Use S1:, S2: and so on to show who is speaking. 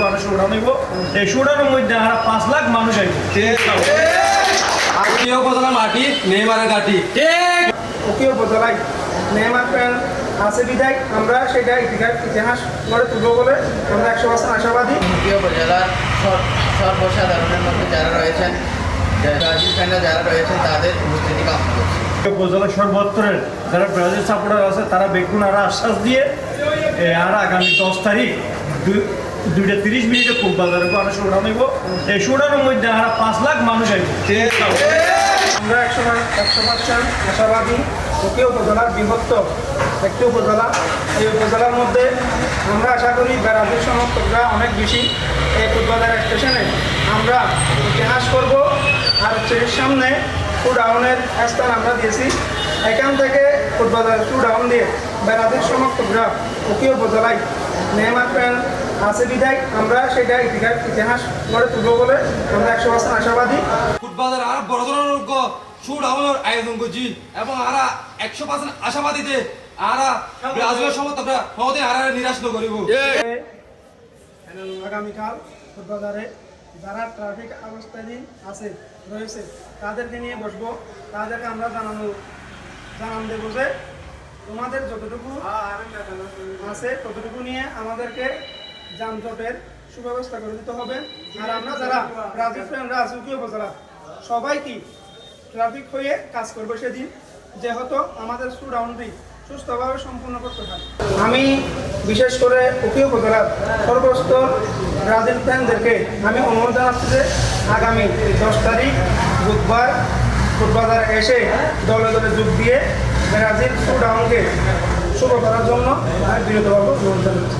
S1: মানুষ উড়ানিব এই শুড়ানোর মধ্যে আমরা 5 লাখ মানুষ আইব
S2: আত্মীয় উপজেলার মাটি নেইমারের ঘাটি ঠিক
S3: ওকে উপজেলায় নেইমার প্যান আছে বিদায় আমরা সেটা ইতিহাস গড়ে তুলব বলে আমরা 100% আশাবাদী।
S4: উখিয়া উপজেলার সর্বসাধারণের মধ্যে যারা রয়েছেন ব্রাজিল ফ্যানরা যারা রয়েছেন তাদের উপস্থিতি কামনা করছি।
S1: উপজেলা সর্বত্রের যারা ব্রাজিল সাপোর্টার আছে তারা বেগুন আর আশ্বাস দিয়ে আর আগামী 10 তারিখ 2:30 খুব বাজারে মানুষ উড়ানিব এই শুড়ানোর মধ্যে আমরা 5 লাখ মানুষ আইব
S3: আমরা 100% আশাবাদী। ওকে উপজেলার বৃহত্তর একটি উপজেলা, এই উপজেলার মধ্যে আমরা আশা করি ব্রাজিল সমর্থকরা অনেক বেশি। এই ফুটবলের স্টেশনে আমরা ইতিহাস করব আর সেই সামনে টু-ডাউনের স্থান আমরা দিয়েছি। এখান থেকে ফুটবলের টু-ডাউন দিয়ে ব্রাজিল সমর্থকরা ওকে উপজেলায় নেইমার প্যান আছে বিদায় আমরা সেটা ইতিহাস গড়ে তুলব বলে আমরা 100% আশাবাদী।
S2: ফুটবলের আর বড় ধরনের শুট আউনের আয়োজন করছি এবং আরা 100% আশাবাদীতে আরা ব্রাজিলের সমর্থকরা মহোদয় আরা নিরাশ করিব
S3: আগামীকাল ফুটবলারে যারা ট্রাফিক অবস্থায় আছে রয়েছে তাদেরকে নিয়ে বসবো, তাদেরকে আমরা জানান দেবো যে তোমাদের যতটুকু আছে ততটুকু নিয়ে আমাদেরকে যানজটের সুব্যবস্থা করে দিতে হবে। আর আমরা যারা ব্রাজিল ফ্যানরা আছি উখিয়া উপজেলা সবাই কি ট্রাফিক হয়ে কাজ করবো সেদিন, যেহেতু আমাদের টু-ডাউনটি সুস্থভাবে সম্পূর্ণ করতে হয়। আমি বিশেষ করে উখিয়া উপজেলার সর্বস্তর ব্রাজিল ফ্যানদেরকে আমি অনুরোধ জানাচ্ছি যে আগামী 10 তারিখ বুধবার ফুটবলার এসে দলে দলে যোগ দিয়ে ব্রাজিল টু-ডাউনকে শুভ করার জন্য আমি বিরতভাবে অনুরোধ জানাচ্ছি।